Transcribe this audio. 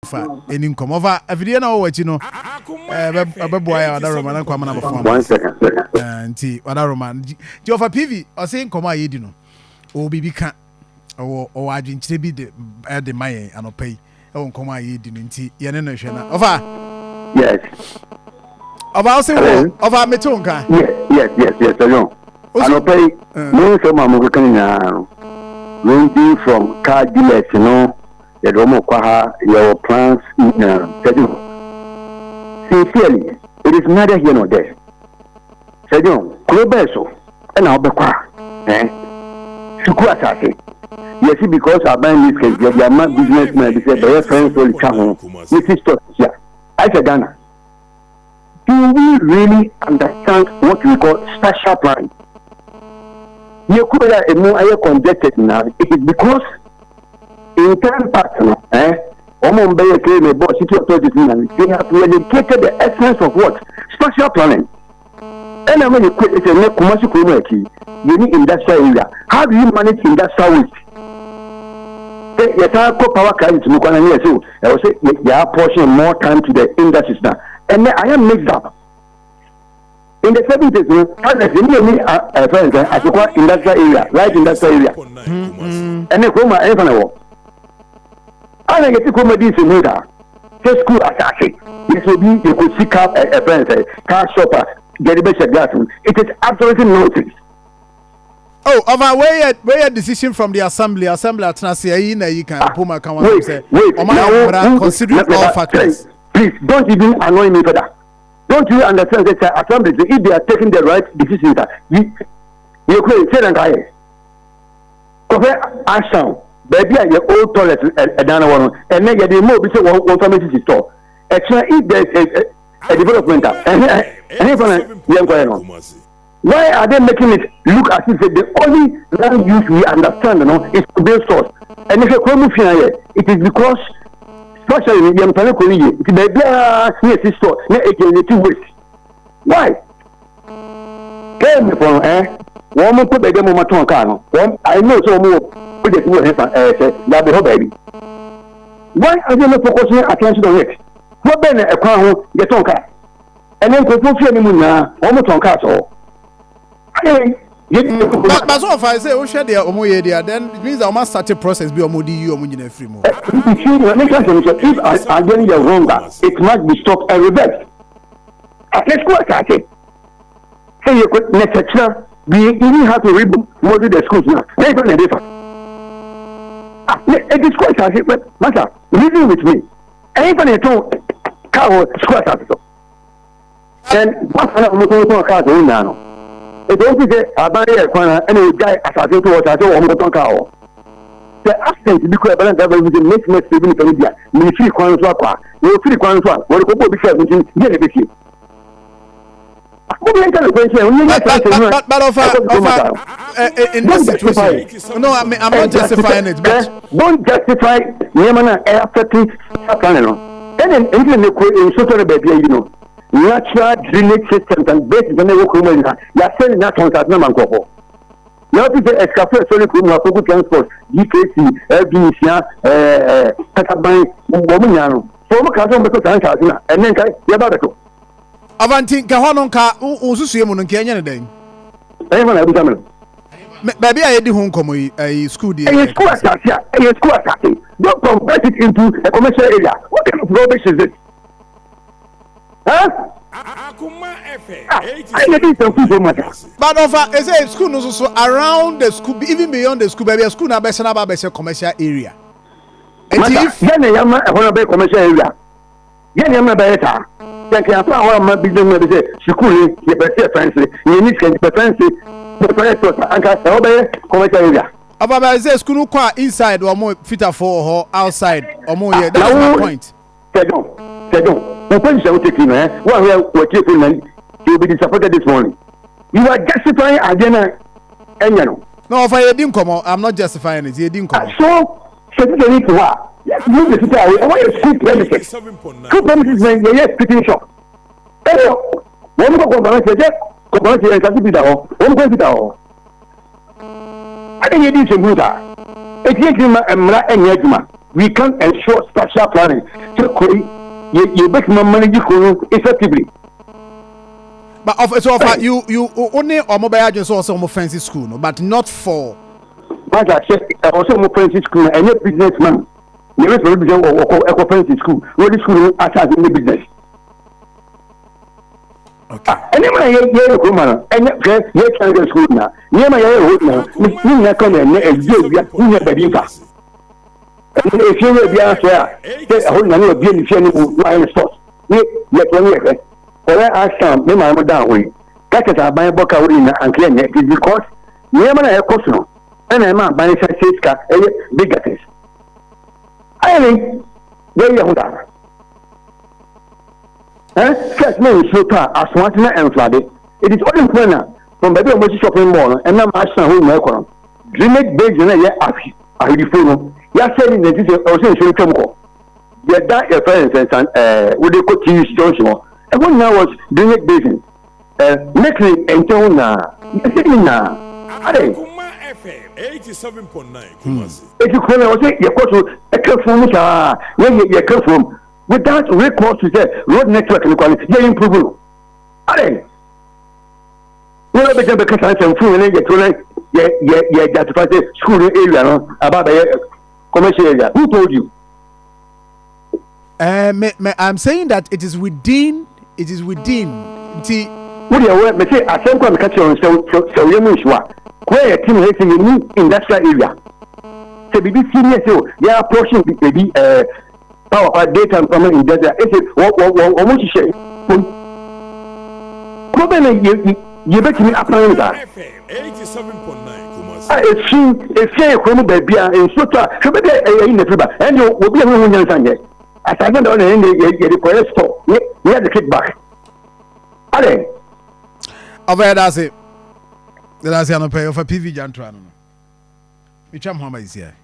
fa eni come over afidie na wo wachi no abeboa ya Wada Roma na kwama na before 1 second nti Wada Roma ti ofa PV o say come ayedi no o bibi ka o adwenkyere bi de maye anopai e won come ayedi no nti ye ne no hwe na ofa yes ofa say wo ofa metonka yes no anopai no so ma mo kan nya ranging from car dealers no the Romo Kwaha, your plans, sincerely, it is neither here nor there. Sejon, Klobeso, and I'll be quiet. Sukuasake. Yes, because I buy this case, they are my businessmen, they say, their friends will come home. This is here. I said, Ghana, do we really understand what we call special plan? You could have a more congested now. It is because in time pattern, city authorities, they have dedicated the essence of what? Spatial planning. And when you quit, it's a Kumasi community, you need industrial area. How do you manage industrial waste? Yes, I put power cards to Mukana here, so I will say they are portion more time to the industries now. And then I am mixed up. In the 70s, I took industrial area, right industrial area. And then Kuma, anyone. I get to come this in here. Just school assassin. This will be you could seek out a friend, car shopper, get a better glass. It is absolutely notice. Oh, over where decision from the assembly at Nasia, you can Puma come and say, considering all factors. Please don't even annoy me for that. Don't you understand that assembly, if they are taking the right decisions, you could say that I. Over action. Baby, your old toilet and then you more because one family store. Actually, if there's a development, why are they making it look as if the only land use we understand is to build stores? And if you come here, it is because, especially the Amtana it may be near store, near a waste. Why? Came from woman put the demo maton I know so more. Baby. Why are they not focusing attention on it? What then a crown get on car? And then go for Muna, almost on castle. But so if I say, oh, share their Omoyedia, then it means I must start a process be Omodi or Munina free more. If I get you wrong, it must be stopped and reversed. Let's go at it. Say you could necessarily we even have to remodel the schools now. They don't different. It is quite as but matter, living with me. Anybody told car square capital. And what's another car doing now? It don't say a barrier corner and a guy as I do what I do on the car. The accent to be quite better than the next message in India. Military corners are no free corners are what the people be said, get a bit. But in this situation, no, I'm not justifying it. But don't justify Yamana affecting Sapanano. And in social baby, natural drainage systems and basic and you are selling that on Satnaman. You have to say escape solid public transport, GKC, LBC, Tatabai, Woman. So, Macadam, and then Yabato. Avanti kahononka unsusuye mu nka enya ne den. Ewa na bisamen. Baby I di hon komo school dey. School assassin. Don't convert it into a commercial area. What kind of rubbish is this? Huh? Akoma FM. I need some food for matter. But over is a school no so around the school even beyond the school baby school na be na ba be commercial area. And if yana yama e hono be commercial area. Yana yama be eta. Thank you. I business say school you better fancy. You need to be fancy. Commercial area. About say school kwa inside or more fitter for outside or more yeah. That's my point. Sedon. The point is taking what we are taking you'll be disappointed this morning. You are justifying again No, if I didn't come I'm not justifying it. You didn't come. So need to what? Yes, move the city away. Why is school premises? School premises mean yes, pretty shop. One go commercial, commercial and can be down. One go down. I think it is a good. It is him and Yajma. we can ensure spatial planning. So you make my manage effectively. But so far, you only or mobile just also more fancy school, no, but not for. But I said also more fancy school and a businessman. You will be a fancy school. What is school as in the business? Okay. And then my Akoma, and you can go school now. Near my old now, you come and you never did that. If you will be out there, a whole number of being in sports. Yet when you I asked them, me my down way. That is a buy book away and clear it is because near my question. And I'm not buying a bigger things. I mean, there you are. First name is so far as one and flooded. It is only when from the Baby shopping mall and I'm asking who my column. Dreaming based in a year after I reform. You're saying that this is also a chemical. You're that your friends and would they could use Johnson. And one now was Dreaming basin. Making and Tona. Akoma FM 87.9 Kumasi. If you call it, you go to a careful, you come from. Without recourse to the road network and quality, they improve. Are you know because I'm food and get to like Jatuah school area about the commercial area. Who told you? I'm saying that it is within. See, what do you want? Me say I send come catch on so you know sure. Where a team is in a new industrial area. So be senior so they are approaching maybe power data and common in data. It's what you say. Problem you bet me applying that. 87.9 Kumasi. It's a Chrome baby and so so be in the river and you will be a woman Sunday. As I went on in the correct store, we had the kickback. Are over that's it. That's an pay of a PV Jantran. Which I'm home is here.